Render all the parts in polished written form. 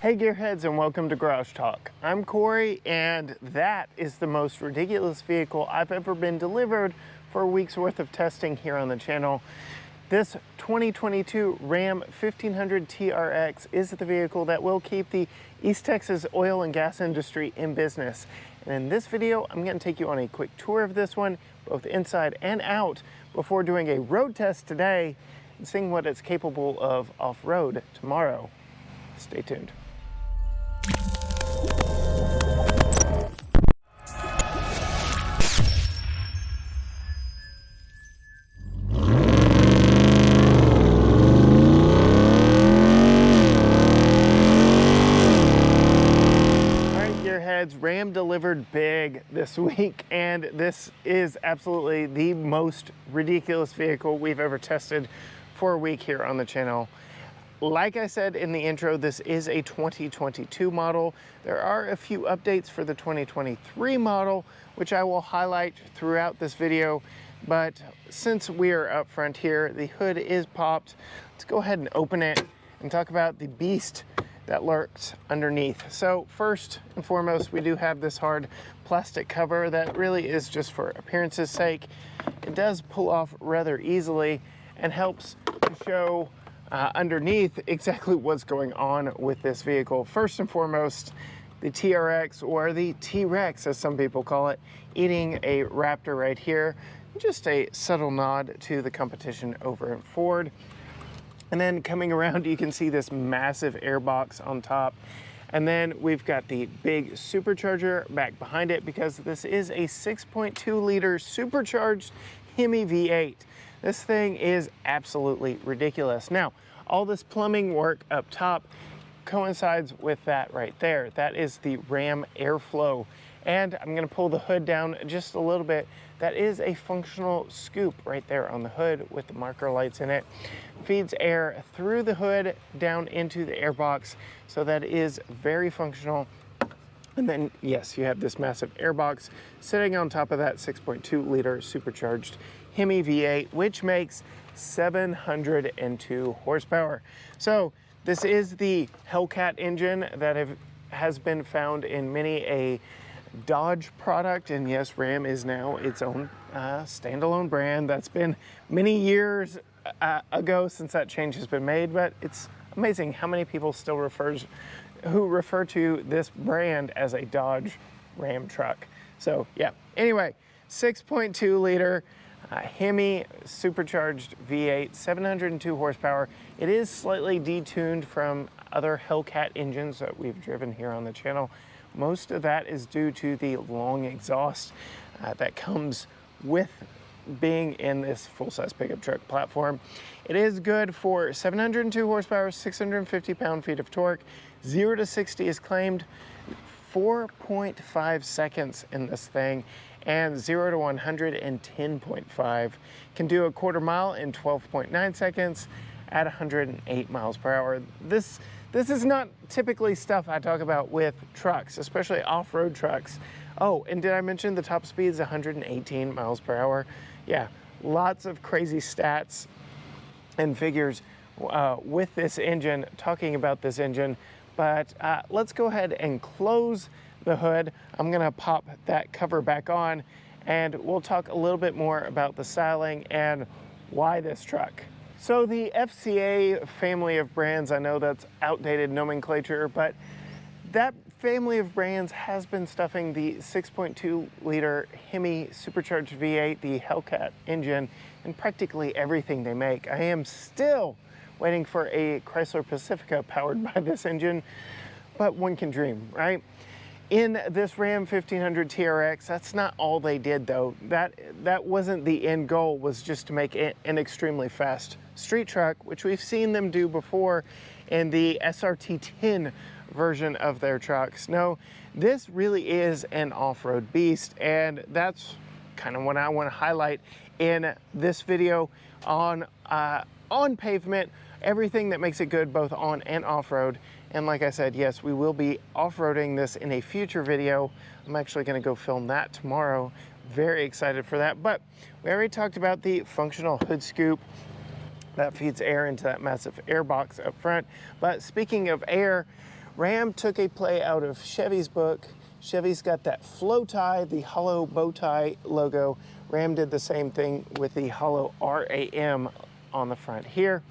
Hey gearheads, and welcome to Garage Talk. I'm Corey, and that is the most ridiculous vehicle I've ever been delivered for a week's worth of testing here on the channel. This 2022 Ram 1500 TRX is the vehicle that will keep the East Texas oil and gas industry in business. And in this video, I'm going to take you on a quick tour of this one, both inside and out, before doing a road test today and seeing what it's capable of off-road tomorrow. Stay tuned. Ram delivered big this week, and this is absolutely the most ridiculous vehicle we've ever tested for a week here on the channel. Like I said in the intro, this is a 2022 model. There are a few updates for the 2023 model, which I will highlight throughout this video. But since we are up front here, the hood is popped. Let's go ahead and open it and talk about the beast that lurks underneath. So first and foremost, we do have this hard plastic cover that really is just for appearance's sake. It does pull off rather easily and helps to show underneath exactly what's going on with this vehicle. First and foremost, the TRX, or the T-Rex as some people call it, eating a Raptor right here. Just a subtle nod to the competition over at Ford. And then coming around, you can see this massive airbox on top. And then we've got the big supercharger back behind it, because this is a 6.2 liter supercharged HEMI V8. This thing is absolutely ridiculous. Now, all this plumbing work up top coincides with that right there. That is the Ram airflow. And I'm gonna pull the hood down just a little bit. That is a functional scoop right there on the hood with the marker lights in it. Feeds air through the hood down into the airbox, so that is very functional. And then, yes, you have this massive airbox sitting on top of that 6.2 liter supercharged HEMI V8, which makes 702 horsepower. So this is the Hellcat engine that has been found in many a Dodge product, and yes, Ram is now its own standalone brand. That's been many years ago since that change has been made, but it's amazing how many people still refer to this brand as a Dodge Ram truck. So yeah, anyway, 6.2 liter HEMI supercharged V8, 702 horsepower. It is slightly detuned from other Hellcat engines that we've driven here on the channel. Most of that is due to the long exhaust that comes with being in this full-size pickup truck platform. It is good for 702 horsepower, 650 pound-feet of torque. 0 to 60 is claimed 4.5 seconds in this thing, and 0 to 100 in 10.5. Can do a quarter mile in 12.9 seconds at 108 miles per hour. This is not typically stuff I talk about with trucks, especially off-road trucks. Oh, and did I mention the top speed is 118 miles per hour? Yeah, lots of crazy stats and figures with this engine, talking about this engine. But let's go ahead and close the hood. I'm gonna pop that cover back on, and we'll talk a little bit more about the styling and why this truck. So the FCA family of brands, I know that's outdated nomenclature, but that family of brands has been stuffing the 6.2 liter HEMI supercharged V8, the Hellcat engine, in practically everything they make. I am still waiting for a Chrysler Pacifica powered by this engine, but one can dream, right? In this Ram 1500 TRX, that's not all they did though. That wasn't the end goal, was just to make it an extremely fast street truck, which we've seen them do before in the SRT10 version of their trucks. No, this really is an off-road beast, and that's kind of what I want to highlight in this video on pavement, everything that makes it good both on and off-road. And like I said, yes, we will be off-roading this in a future video. I'm actually going to go film that tomorrow. Very excited for that. But we already talked about the functional hood scoop that feeds air into that massive air box up front. But speaking of air, Ram took a play out of Chevy's book. Chevy's got that flow tie, the hollow bow tie logo. Ram did the same thing with the hollow RAM on the front here.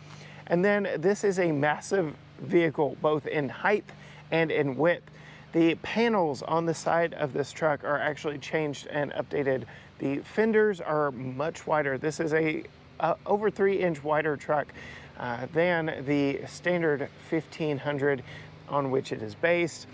And then this is a massive vehicle, both in height and in width. The panels on the side of this truck are actually changed and updated. The fenders are much wider. This is a over 3-inch wider truck than the standard 1500 on which it is based,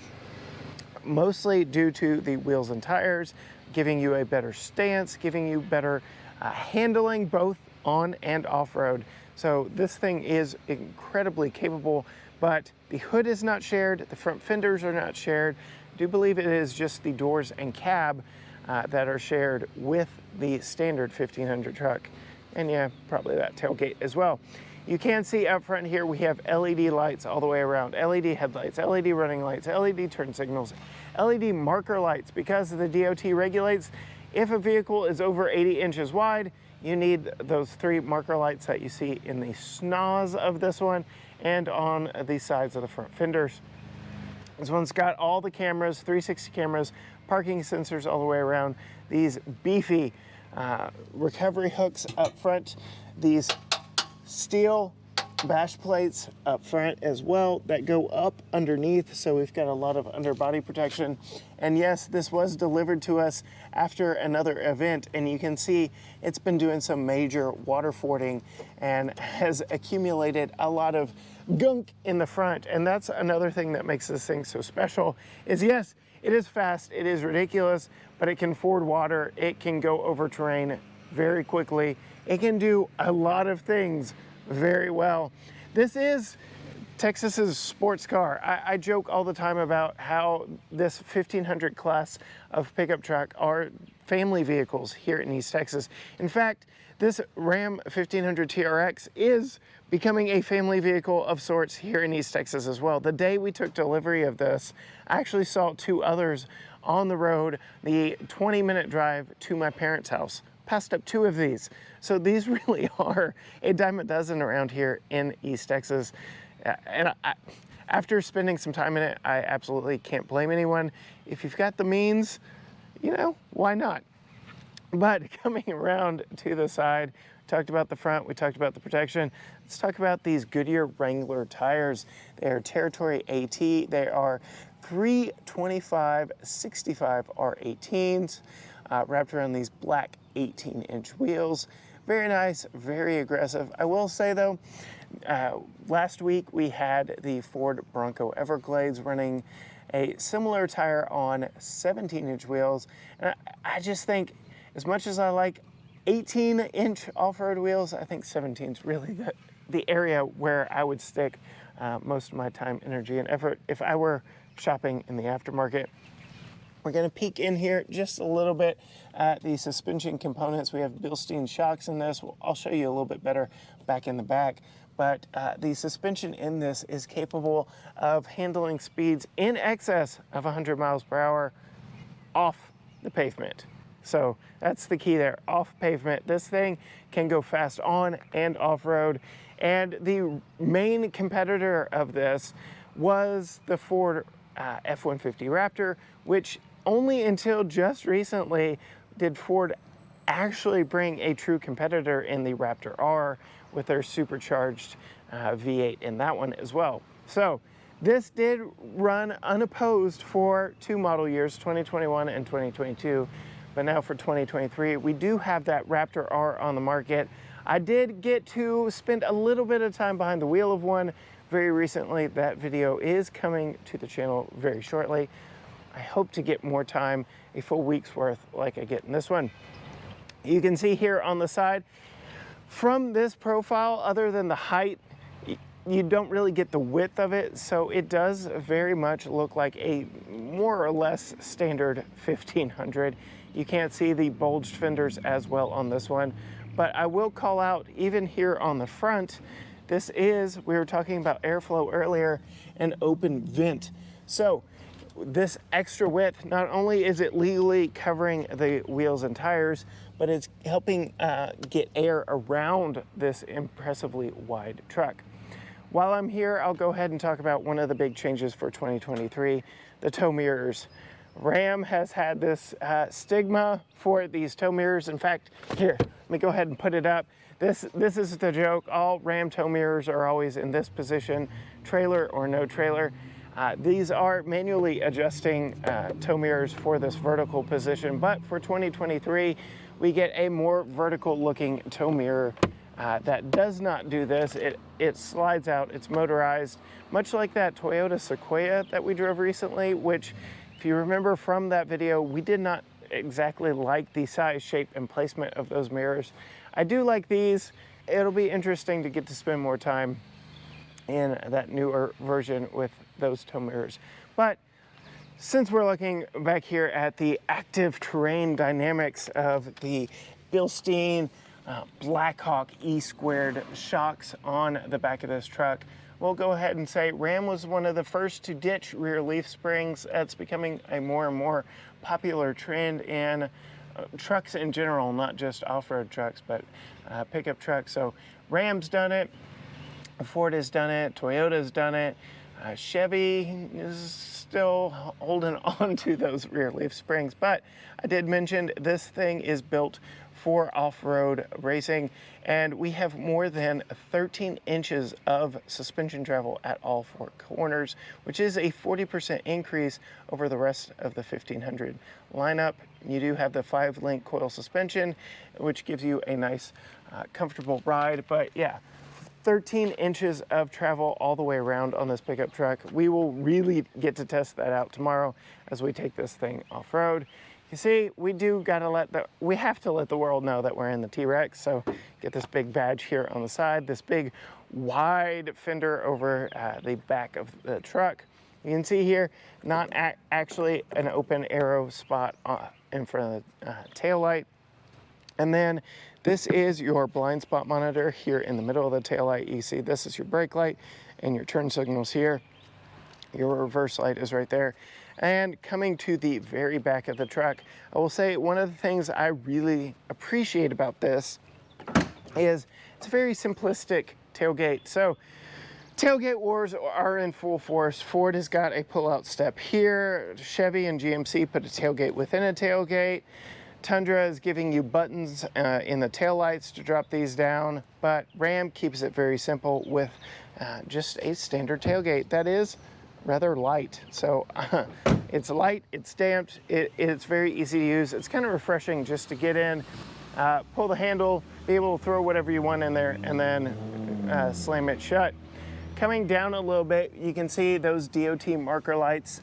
mostly due to the wheels and tires, giving you a better stance, giving you better handling both on and off-road. So this thing is incredibly capable, but the hood is not shared, the front fenders are not shared. I do believe it is just the doors and cab that are shared with the standard 1500 truck. And yeah, probably that tailgate as well. You can see up front here, we have LED lights all the way around, LED headlights, LED running lights, LED turn signals, LED marker lights, because the DOT regulates if a vehicle is over 80 inches wide, you need those 3 marker lights that you see in the snoz of this one and on the sides of the front fenders. This one's got all the cameras, 360 cameras, parking sensors all the way around, these beefy recovery hooks up front, these steel bash plates up front as well that go up underneath, so we've got a lot of underbody protection. And yes, this was delivered to us after another event, and you can see it's been doing some major water fording and has accumulated a lot of gunk in the front. And that's another thing that makes this thing so special is, yes, it is fast, it is ridiculous, but it can ford water, it can go over terrain very quickly, it can do a lot of things very well. This is Texas's sports car. I joke all the time about how this 1500 class of pickup truck are family vehicles here in East Texas. In fact, this Ram 1500 TRX is becoming a family vehicle of sorts here in East Texas as well. The day we took delivery of this, I actually saw 2 others on the road, the 20-minute drive to my parents' house. Passed up 2 of these. So these really are a dime a dozen around here in East Texas. And after spending some time in it, I absolutely can't blame anyone. If you've got the means, you know, why not? But coming around to the side, we talked about the front, we talked about the protection. Let's talk about these Goodyear Wrangler tires. They are Territory AT. They are 325/65 R18s, wrapped around these black 18-inch wheels. Very nice, very aggressive. I will say though, last week we had the Ford Bronco Everglades running a similar tire on 17-inch wheels. And I just think, as much as I like 18-inch off-road wheels, I think 17 is really the area where I would stick most of my time, energy, and effort if I were shopping in the aftermarket. We're going to peek in here just a little bit at the suspension components. We have Bilstein shocks in this. I'll show you a little bit better back in the back. But the suspension in this is capable of handling speeds in excess of 100 miles per hour off the pavement. So that's the key there, off pavement. This thing can go fast on and off-road. And the main competitor of this was the Ford F-150 Raptor, which only until just recently did Ford actually bring a true competitor in the Raptor R with their supercharged V8 in that one as well. So this did run unopposed for 2 model years, 2021 and 2022. But now for 2023, we do have that Raptor R on the market. I did get to spend a little bit of time behind the wheel of one very recently. That video is coming to the channel very shortly. I hope to get more time, a full week's worth like I get in this one. You can see here on the side, from this profile, other than the height, you don't really get the width of it, so it does very much look like a more or less standard 1500. You can't see the bulged fenders as well on this one, but I will call out, even here on the front, this is, we were talking about airflow earlier, an open vent. So this extra width, not only is it legally covering the wheels and tires, but it's helping get air around this impressively wide truck. While I'm here, I'll go ahead and talk about one of the big changes for 2023, the tow mirrors. Ram has had this stigma for these tow mirrors. In fact, here, let me go ahead and put it up. This is the joke. All Ram tow mirrors are always in this position, trailer or no trailer. These are manually adjusting tow mirrors for this vertical position, but for 2023, we get a more vertical looking tow mirror that does not do this. It slides out, it's motorized, much like that Toyota Sequoia that we drove recently, which, if you remember from that video, we did not exactly like the size, shape, and placement of those mirrors. I do like these. It'll be interesting to get to spend more time in that newer version with those tow mirrors. But since we're looking back here at the active terrain dynamics of the Bilstein Blackhawk E-squared shocks on the back of this truck, we'll go ahead and say Ram was one of the first to ditch rear leaf springs. That's becoming a more and more popular trend in trucks in general, not just off-road trucks, but pickup trucks. So Ram's done it, Ford has done it, Toyota's done it, Chevy is still holding on to those rear leaf springs. But I did mention this thing is built for off-road racing, and we have more than 13 inches of suspension travel at all four corners, which is a 40% increase over the rest of the 1500 lineup. You do have the 5-link coil suspension, which gives you a nice comfortable ride. But yeah, 13 inches of travel all the way around on this pickup truck. We will really get to test that out tomorrow as we take this thing off-road. You see, we have to let the world know that we're in the TRX. So get this big badge here on the side, this big wide fender over the back of the truck. You can see here, not actually an open arrow spot in front of the tail light. And then this is your blind spot monitor here in the middle of the tail light. You see this is your brake light and your turn signals here. Your reverse light is right there. And coming to the very back of the truck, I will say one of the things I really appreciate about this is it's a very simplistic tailgate. So tailgate wars are in full force. Ford has got a pull-out step here. Chevy and GMC put a tailgate within a tailgate. Tundra is giving you buttons in the taillights to drop these down, but Ram keeps it very simple with just a standard tailgate that is rather light. So it's light, it's stamped, it's very easy to use. It's kind of refreshing just to get in, pull the handle, be able to throw whatever you want in there, and then slam it shut. Coming down a little bit, you can see those DOT marker lights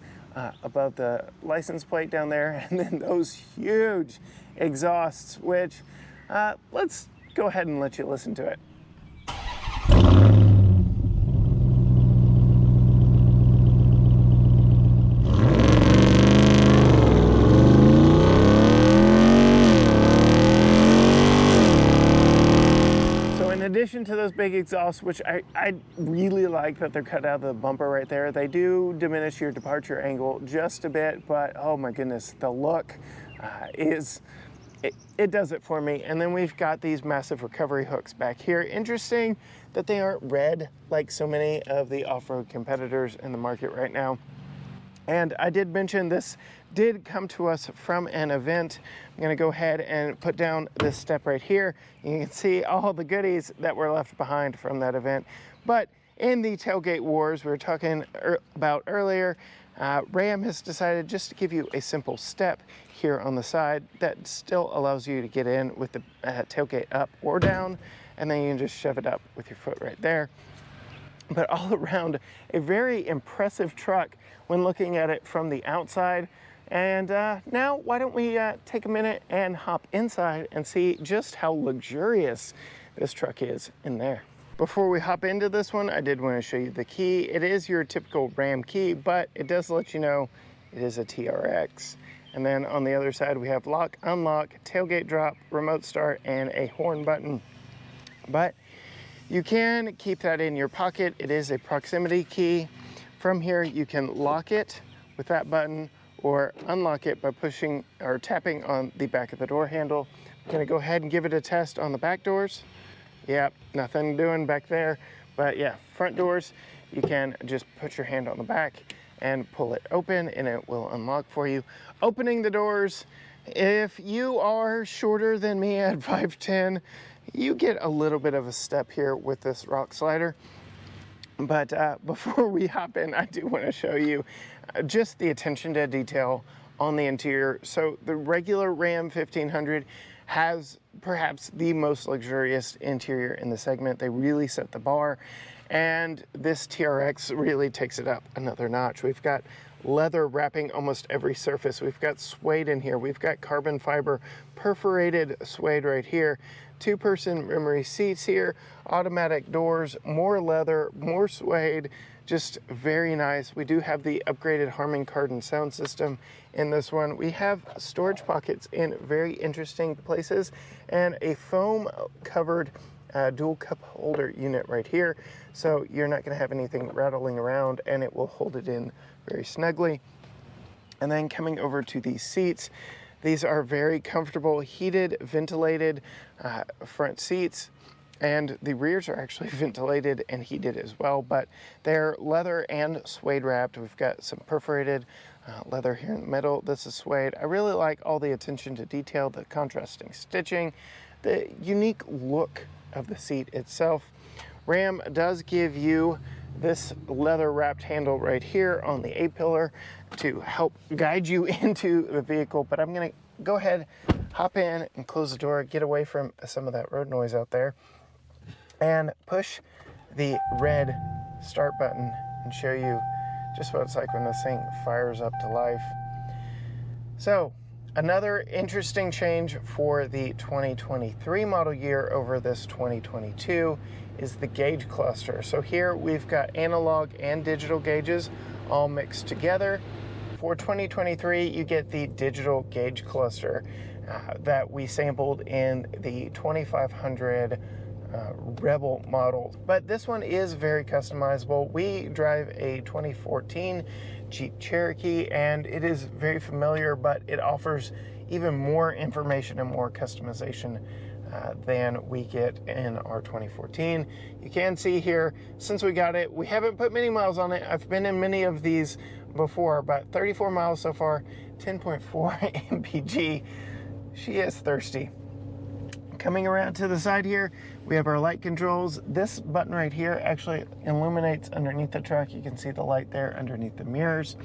above the license plate down there, and then those huge exhausts, which let's go ahead and let you listen to it. In addition to those big exhausts, which I really like that they're cut out of the bumper right there, they do diminish your departure angle just a bit, but oh my goodness, the look it does it for me. And then we've got these massive recovery hooks back here. Interesting that they aren't red like so many of the off-road competitors in the market right now. And I did mention this did come to us from an event. I'm gonna go ahead and put down this step right here. You can see all the goodies that were left behind from that event. But in the tailgate wars we were talking about earlier, Ram has decided just to give you a simple step here on the side that still allows you to get in with the tailgate up or down, and then you can just shove it up with your foot right there. But all around, a very impressive truck when looking at it from the outside. And now why don't we take a minute and hop inside and see just how luxurious this truck is in there. Before we hop into this one, I did want to show you the key. It is your typical Ram key, but it does let you know it is a TRX. And then on the other side, we have lock, unlock, tailgate drop, remote start, and a horn button. But you can keep that in your pocket. It is a proximity key. From here, you can lock it with that button or unlock it by pushing or tapping on the back of the door handle. I'm gonna go ahead and give it a test on the back doors. Yep, nothing doing back there. But yeah, front doors, you can just put your hand on the back and pull it open and it will unlock for you. Opening the doors, if you are shorter than me at 5'10", you get a little bit of a step here with this rock slider. But before we hop in, I do want to show you just the attention to detail on the interior. So the regular Ram 1500 has perhaps the most luxurious interior in the segment. They really set the bar, and this TRX really takes it up another notch. We've got leather wrapping almost every surface. We've got suede in here. We've got carbon fiber perforated suede right here. Two-person memory seats here, automatic doors, more leather, more suede, just very nice. We do have the upgraded Harman Kardon sound system in this one. We have storage pockets in very interesting places and a foam covered dual cup holder unit right here. So you're not gonna have anything rattling around and it will hold it in very snugly. And then coming over to these seats, these are very comfortable, heated, ventilated front seats, and the rears are actually ventilated and heated as well, but they're leather and suede wrapped. We've got some perforated leather here in the middle. This is suede. I really like all the attention to detail, the contrasting stitching, the unique look of the seat itself. Ram does give you this leather wrapped handle right here on the A-pillar to help guide you into the vehicle, but I'm gonna go ahead, hop in and close the door, get away from some of that road noise out there, and push the red start button and show you just what it's like when this thing fires up to life. So another interesting change for the 2023 model year over this 2022 is the gauge cluster. So here we've got analog and digital gauges all mixed together. For 2023, you get the digital gauge cluster that we sampled in the 2500 Rebel model. But this one is very customizable. We drive a 2014 Jeep Cherokee and it is very familiar, but it offers even more information and more customization than we get in our 2014. You can see here, since we got it, we haven't put many miles on it. I've been in many of these before, about 34 miles so far, 10.4 mpg. She is thirsty. Coming around to the side here, we have our light controls. This button right here actually illuminates underneath the truck. You can see the light there underneath the mirrors.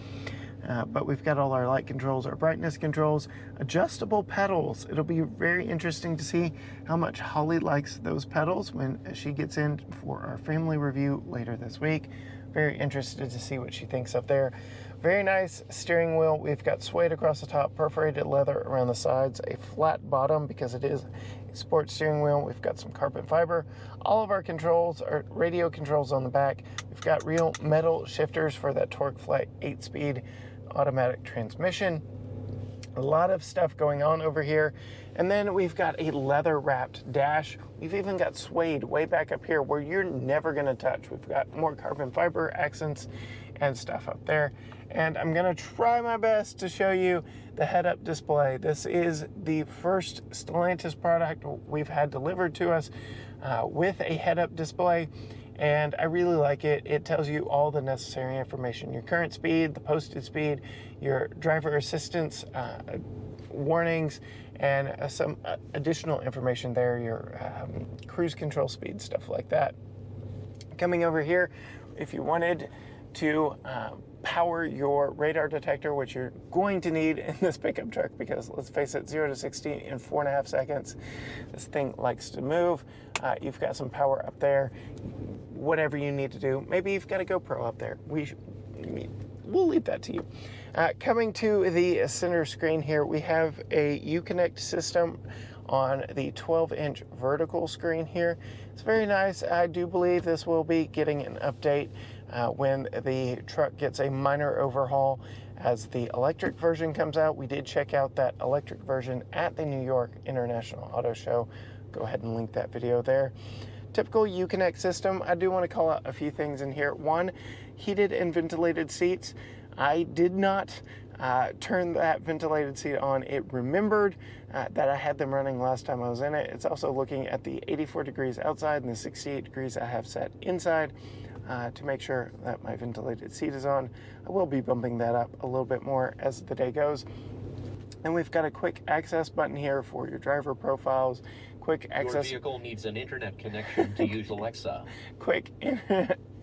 But we've got all our light controls, our brightness controls, adjustable pedals. It'll be very interesting to see how much Holly likes those pedals when she gets in for our family review later this week. Very interested to see what she thinks up there. Very nice steering wheel. We've got suede across the top, perforated leather around the sides, a flat bottom because it is a sports steering wheel. We've got some carbon fiber. All of our controls are radio controls on the back. We've got real metal shifters for that TorqueFlite 8-speed automatic transmission. A lot of stuff going on over here. And then we've got a leather wrapped dash. We've even got suede way back up here where you're never gonna touch. We've got more carbon fiber accents and stuff up there. And I'm gonna try my best to show you the head-up display. This is the first Stellantis product we've had delivered to us with a head-up display. And I really like it. It tells you all the necessary information, your current speed, the posted speed, your driver assistance warnings, and some additional information there, your cruise control speed, stuff like that. Coming over here, if you wanted to power your radar detector, which you're going to need in this pickup truck because let's face it, 0 to 60 in 4.5 seconds. This thing likes to move. You've got some power up there. Whatever you need to do. Maybe you've got a GoPro up there. We'll leave that to you. Coming to the center screen here, we have a Uconnect system on the 12-inch vertical screen here. It's very nice. I do believe this will be getting an update when the truck gets a minor overhaul as the electric version comes out. We did check out that electric version at the New York International Auto Show. Go ahead and link that video there. Typical Uconnect system. I do want to call out a few things in here. One, heated and ventilated seats. I did not turn that ventilated seat on, it remembered that I had them running last time I was in it. It's also looking at the 84 degrees outside and the 68 degrees I have set inside to make sure that my ventilated seat is on. I will be bumping that up a little bit more as the day goes. And we've got a quick access button here for your driver profiles. Quick access. Your vehicle needs an internet connection to use Alexa. Quick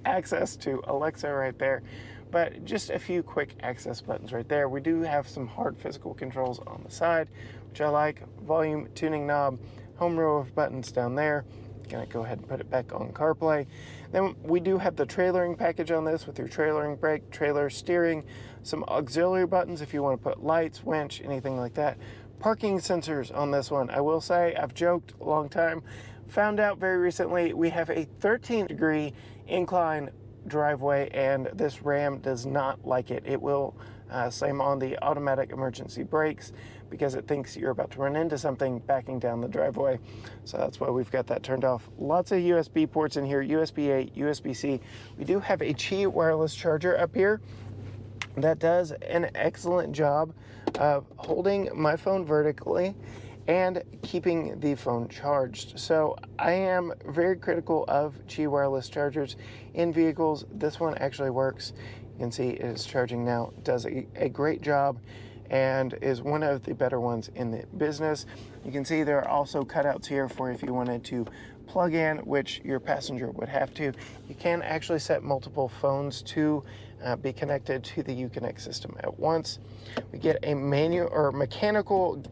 access to Alexa right there. But just a few quick access buttons right there. We do have some hard physical controls on the side, which I like. Volume, tuning knob, home row of buttons down there. Gonna go ahead and put it back on CarPlay. Then we do have the trailering package on this with your trailering brake, trailer, steering, some auxiliary buttons if you want to put lights, winch, anything like that. Parking sensors on this one. I will say, I've joked a long time, found out very recently we have a 13-degree incline driveway and this Ram does not like it. It will slam on the automatic emergency brakes because it thinks you're about to run into something backing down the driveway. So that's why we've got that turned off. Lots of USB ports in here, USB A, USB-C. We do have a Qi wireless charger up here that does an excellent job of holding my phone vertically and keeping the phone charged. So I am very critical of Qi wireless chargers in vehicles. This one actually works. You can see it is charging now. It does a great job and is one of the better ones in the business. You can see there are also cutouts here for if you wanted to plug in, which your passenger would have to. You can actually set multiple phones to be connected to the Uconnect system at once. We get a manual or mechanical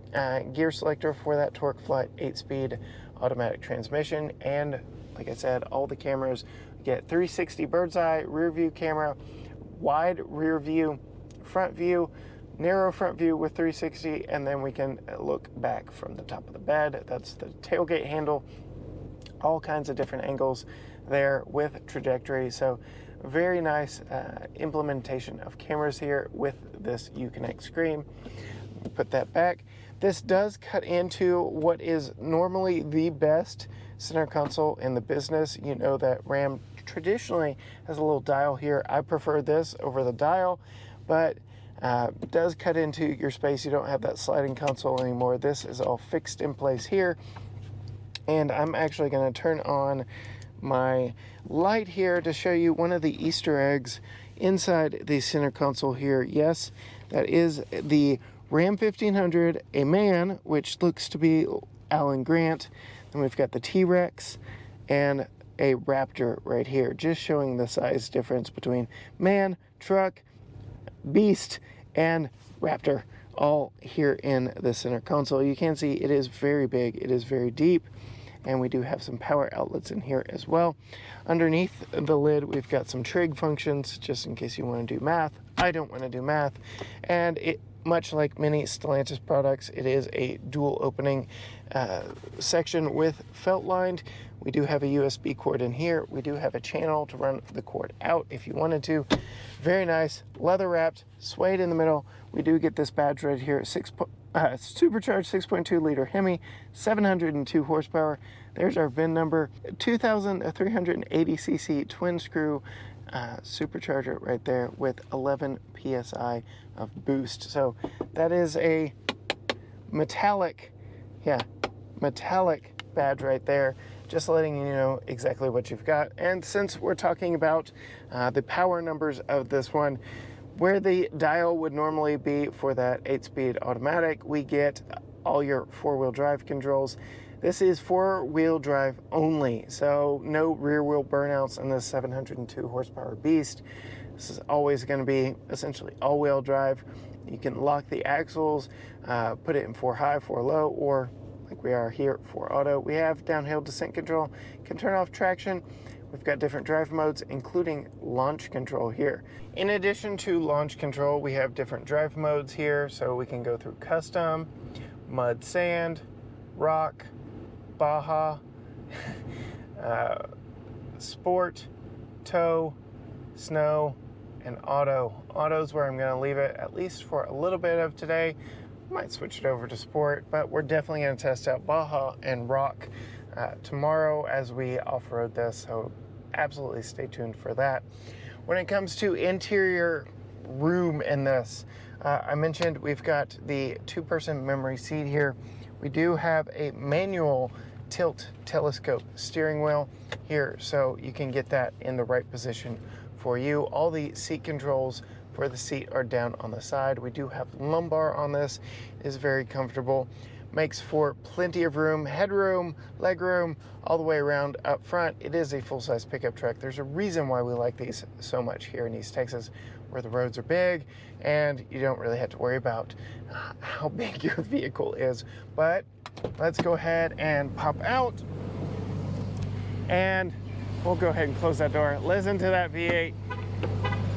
gear selector for that TorqueFlite 8-speed automatic transmission. And like I said, all the cameras get 360 bird's eye rear view camera, wide rear view, front view, narrow front view with 360, and then we can look back from the top of the bed. That's the tailgate handle. All kinds of different angles there with trajectory. So very nice implementation of cameras here with this Uconnect screen. Put that back. This does cut into what is normally the best center console in the business. You know that Ram traditionally has a little dial here. I prefer this over the dial, but does cut into your space. You don't have that sliding console anymore. This is all fixed in place here. And I'm actually going to turn on my light here to show you one of the Easter eggs inside the center console here. Yes, that is the Ram 1500, a man, which looks to be Alan Grant. Then we've got the TRX and a Raptor right here, just showing the size difference between man, truck, beast, and Raptor, all here in the center console. You can see it is very big, it is very deep, and we do have some power outlets in here as well. Underneath the lid, we've got some trig functions, just in case you want to do math. I don't want to do math. And it, much like many Stellantis products, it is a dual opening section with felt lined. We do have a USB cord in here. We do have a channel to run the cord out if you wanted to. Very nice, leather wrapped, suede in the middle. We do get this badge right here, supercharged 6.2 liter HEMI, 702 horsepower. There's our VIN number, 2,380 cc twin screw supercharger right there with 11 psi of boost. So that is a metallic badge right there, just letting you know exactly what you've got. And since we're talking about the power numbers of this one, where the dial would normally be for that 8-speed automatic, we get all your 4-wheel drive controls. This is 4-wheel drive only, so no rear wheel burnouts in this 702 horsepower beast. This is always going to be essentially all-wheel drive. You can lock the axles, put it in 4 high, 4 low, or like we are here, 4 auto. We have downhill descent control, can turn off traction. We've got different drive modes, including launch control here. In addition to launch control, we have different drive modes here, so we can go through custom, mud, sand, rock, Baja, sport, tow, snow, and auto. Auto's where I'm going to leave it, at least for a little bit of today. Might switch it over to sport, but we're definitely going to test out Baja and rock tomorrow as we off-road this, so absolutely stay tuned for that. When it comes to interior room in this. I mentioned we've got the 2-person memory seat here. We do have a manual tilt telescope steering wheel here, so you can get that in the right position for you. All the seat controls for the seat are down on the side. We do have lumbar on this. It is very comfortable. Makes for plenty of room, headroom, legroom, all the way around up front. It is a full-size pickup truck. There's a reason why we like these so much here in East Texas, where the roads are big and you don't really have to worry about how big your vehicle is. But let's go ahead and pop out, and we'll go ahead and close that door. Listen to that V8.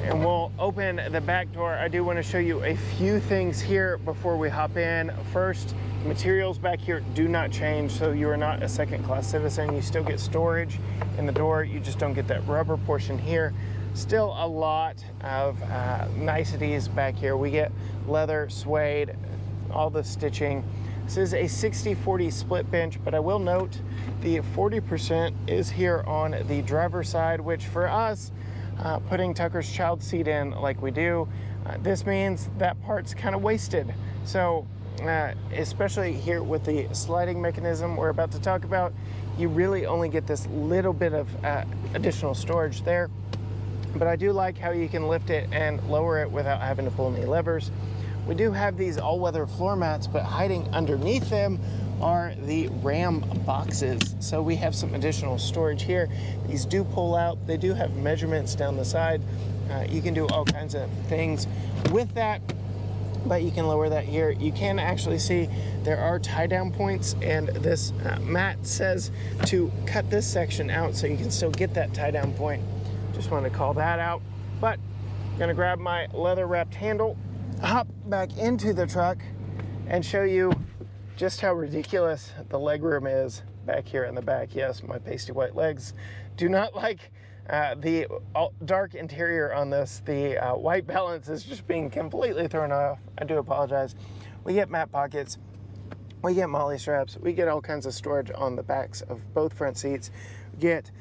And we'll open the back door. I do want to show you a few things here before we hop in. First, materials back here do not change, so you are not a second-class citizen. You still get storage in the door. You just don't get that rubber portion here. Still a lot of niceties back here. We get leather, suede, all the stitching. This is a 60-40 split bench, but I will note the 40% is here on the driver's side, which for us, putting Tucker's child seat in like we do, this means that part's kind of wasted. So especially here with the sliding mechanism we're about to talk about, you really only get this little bit of additional storage there. But I do like how you can lift it and lower it without having to pull any levers. We do have these all-weather floor mats, but hiding underneath them are the Ram boxes. So we have some additional storage here. These do pull out. They do have measurements down the side. You can do all kinds of things with that, but you can lower that here. You can actually see there are tie-down points, and this mat says to cut this section out so you can still get that tie-down point. Just wanted to call that out. But I'm gonna grab my leather-wrapped handle, hop back into the truck, and show you just how ridiculous the legroom is back here in the back. Yes, my pasty white legs do not like the dark interior on this. The white balance is just being completely thrown off. I do apologize. We get mat pockets, we get molly straps, we get all kinds of storage on the backs of both front seats. We get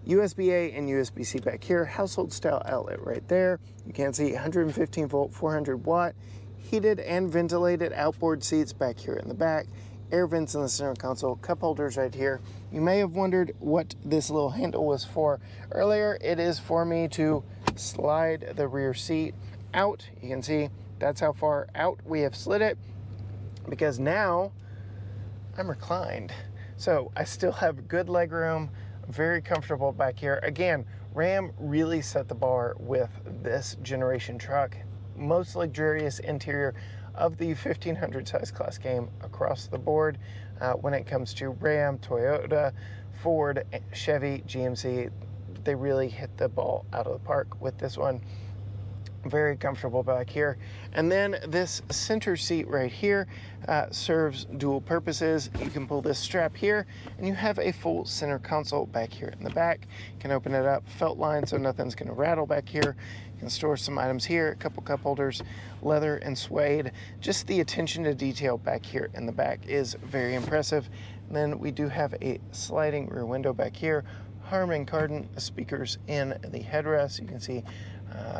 USB-A and USB-C back here, household style outlet right there. You can see 115 volt, 400 watt, heated and ventilated outboard seats back here in the back, air vents in the center console, cup holders right here. You may have wondered what this little handle was for earlier. It is for me to slide the rear seat out. You can see that's how far out we have slid it, because now I'm reclined. So I still have good leg room, very comfortable back here. Again, Ram really set the bar with this generation truck. Most luxurious interior of the 1500 size class game across the board. When it comes to Ram, Toyota, Ford, Chevy, GMC, they really hit the ball out of the park with this one. Very comfortable back here. And then this center seat right here serves dual purposes. You can pull this strap here and you have a full center console back here in the back. You can open it up, felt line so nothing's gonna rattle back here. You can store some items here, a couple cup holders, leather and suede. Just the attention to detail back here in the back is very impressive. And then we do have a sliding rear window back here, Harman Kardon speakers in the headrest. You can see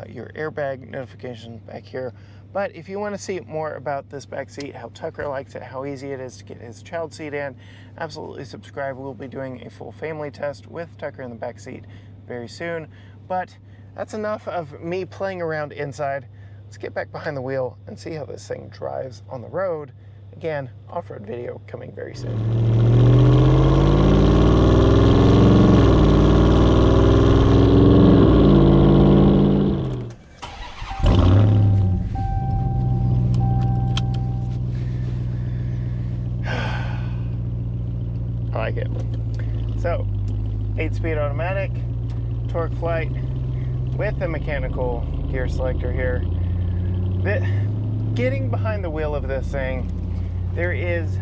your airbag notification back here. But if you want to see more about this back seat, how Tucker likes it, how easy it is to get his child seat in, absolutely subscribe. We'll be doing a full family test with Tucker in the back seat very soon. But that's enough of me playing around inside. Let's get back behind the wheel and see how this thing drives on the road. Again, off-road video coming very soon. I like it. So, 8-speed automatic, TorqueFlite with a mechanical gear selector here. Getting behind the wheel of this thing, there is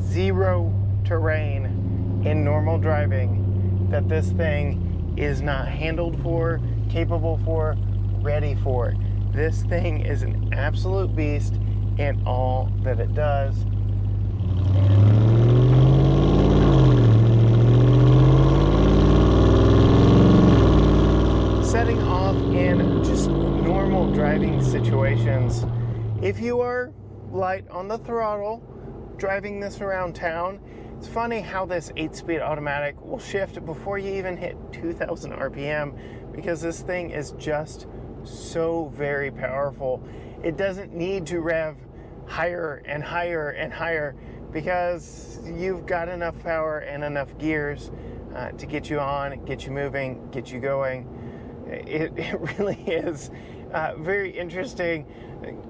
zero terrain in normal driving that this thing is not handled for, capable for, ready for. This thing is an absolute beast in all that it does. setting off in just normal driving situations, if you are light on the throttle, driving this around town, it's funny how this 8-speed automatic will shift before you even hit 2,000 RPM, because this thing is just so very powerful. It doesn't need to rev higher and higher and higher, because you've got enough power and enough gears to get you on, get you moving, get you going. It really is very interesting.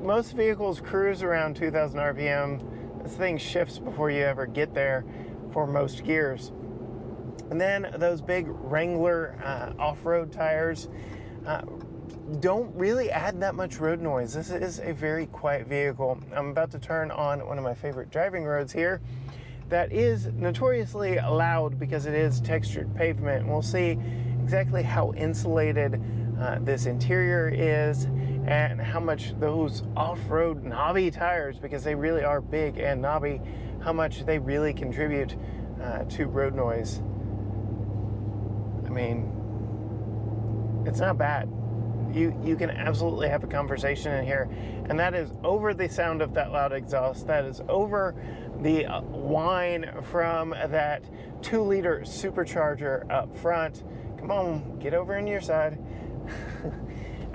Most vehicles cruise around 2,000 RPM. This thing shifts before you ever get there for most gears. And then those big Wrangler off-road tires don't really add that much road noise. This is a very quiet vehicle. I'm about to turn on one of my favorite driving roads here that is notoriously loud because it is textured pavement. And we'll see exactly how insulated this interior is, and how much those off-road knobby tires, because they really are big and knobby, how much they really contribute to road noise. I mean, it's not bad. You can absolutely have a conversation in here, and that is over the sound of that loud exhaust. That is over the whine from that 2-liter supercharger up front. Come on, get over on your side.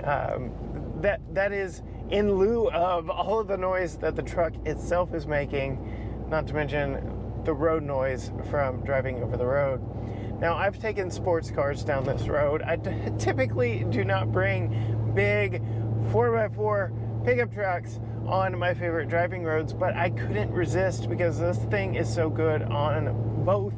That is in lieu of all of the noise that the truck itself is making, not to mention the road noise from driving over the road. Now, I've taken sports cars down this road. I typically do not bring big 4x4 pickup trucks on my favorite driving roads, but I couldn't resist because this thing is so good on both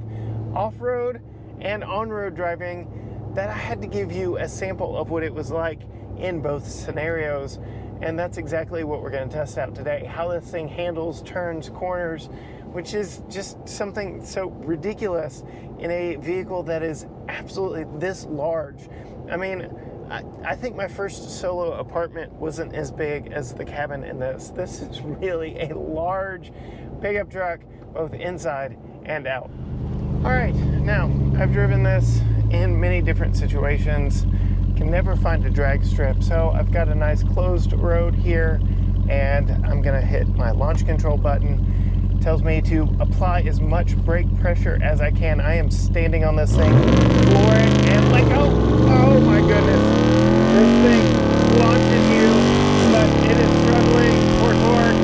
off-road and on-road driving that I had to give you a sample of what it was like in both scenarios. And that's exactly what we're going to test out today, how this thing handles, turns, corners, which is just something so ridiculous in a vehicle that is absolutely this large. I mean, I think my first solo apartment wasn't as big as the cabin in this. This is really a large pickup truck, both inside and out. All right, now I've driven this in many different situations. Can never find a drag strip, so I've got a nice closed road here, and I'm gonna hit my launch control button. It tells me to apply as much brake pressure as I can. I am standing on this thing, floor it, and let go. Oh my goodness, this thing launches you, but it is struggling for torque.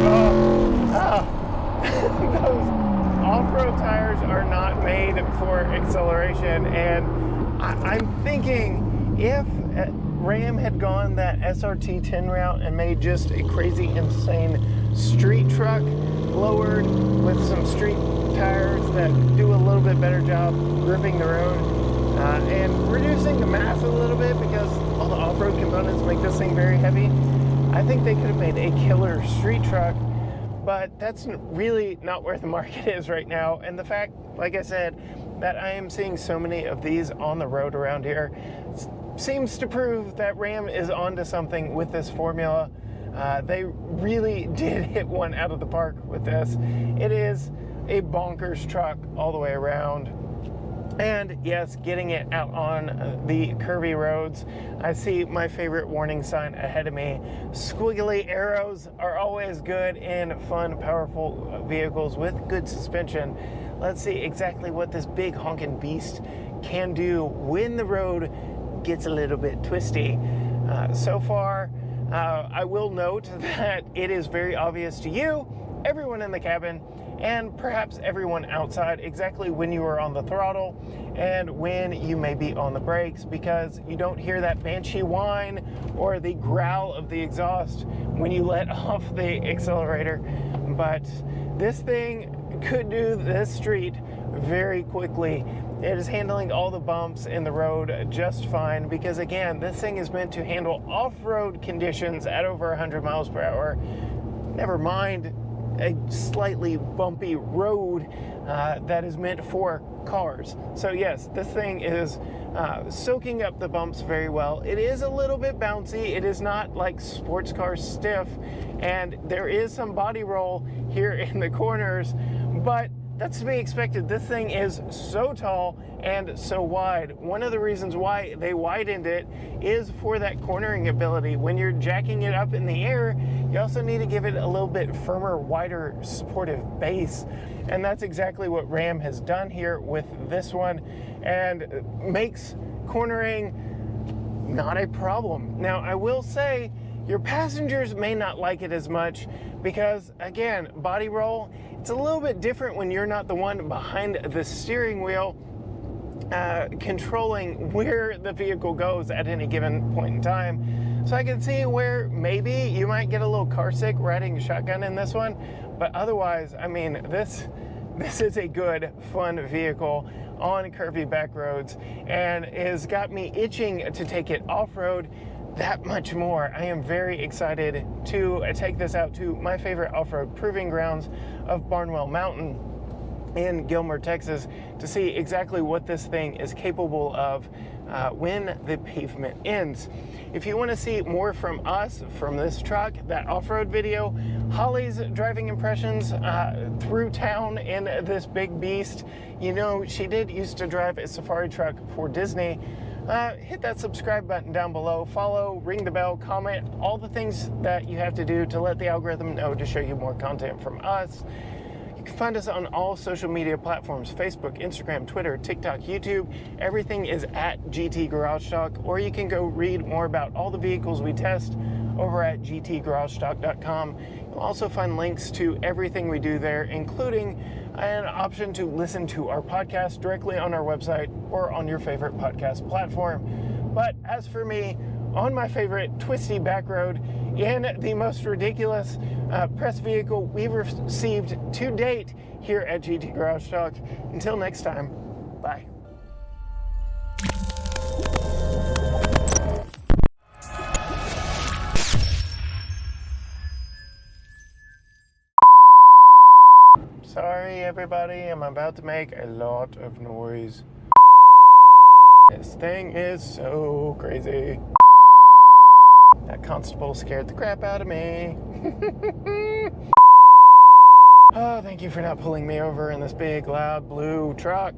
Those off-road tires are not made for acceleration, and I'm thinking if Ram had gone that SRT 10 route and made just a crazy, insane street truck lowered with some street tires that do a little bit better job gripping the road and reducing the mass a little bit, because all the off-road components make this thing very heavy, I think they could have made a killer street truck. But that's really not where the market is right now. And the fact, like I said, that I am seeing so many of these on the road around here seems to prove that Ram is onto something with this formula. They really did hit one out of the park with this. It is a bonkers truck all the way around. And yes, getting it out on the curvy roads. I see my favorite warning sign ahead of me. Squiggly arrows are always good in fun, powerful vehicles with good suspension. Let's see exactly what this big honking beast can do when the road gets a little bit twisty. So far, I will note that it is very obvious to you, everyone in the cabin, and perhaps everyone outside, exactly when you are on the throttle and when you may be on the brakes, because you don't hear that banshee whine or the growl of the exhaust when you let off the accelerator. But this thing could do this street very quickly. It is handling all the bumps in the road just fine, because again, this thing is meant to handle off-road conditions at over 100 miles per hour. Never mind a slightly bumpy road that is meant for cars. So yes, this thing is soaking up the bumps very well. It is a little bit bouncy. It is not like sports car stiff, and there is some body roll here in the corners, but that's to be expected. This thing is so tall and so wide. One of the reasons why they widened it is for that cornering ability. When you're jacking it up in the air, you also need to give it a little bit firmer, wider, supportive base. And that's exactly what Ram has done here with this one, and makes cornering not a problem. Now, I will say your passengers may not like it as much because, again, body roll, it's a little bit different when you're not the one behind the steering wheel controlling where the vehicle goes at any given point in time. So I can see where maybe you might get a little car sick riding shotgun in this one, but otherwise, I mean, this is a good, fun vehicle on curvy back roads, and has got me itching to take it off-road that much more. I am very excited to take this out to my favorite off-road proving grounds of Barnwell Mountain in Gilmer, Texas, to see exactly what this thing is capable of when the pavement ends. If you want to see more from us, from this truck, that off-road video, Holly's driving impressions through town in this big beast. You know, she did used to drive a safari truck for Disney. Hit that subscribe button down below, follow, ring the bell, comment, all the things that you have to do to let the algorithm know to show you more content from us. You can find us on all social media platforms: Facebook, Instagram, Twitter, TikTok, YouTube. Everything is at GT Garage Stock, or you can go read more about all the vehicles we test over at gtgaragestock.com. You'll also find links to everything we do there, including an option to listen to our podcast directly on our website or on your favorite podcast platform. But as for me, on my favorite twisty back road in the most ridiculous press vehicle we've received to date here at GT Garage Stock. Until next time, bye. Sorry everybody, I'm about to make a lot of noise. This thing is so crazy. That constable scared the crap out of me. Oh, thank you for not pulling me over in this big, loud, blue truck.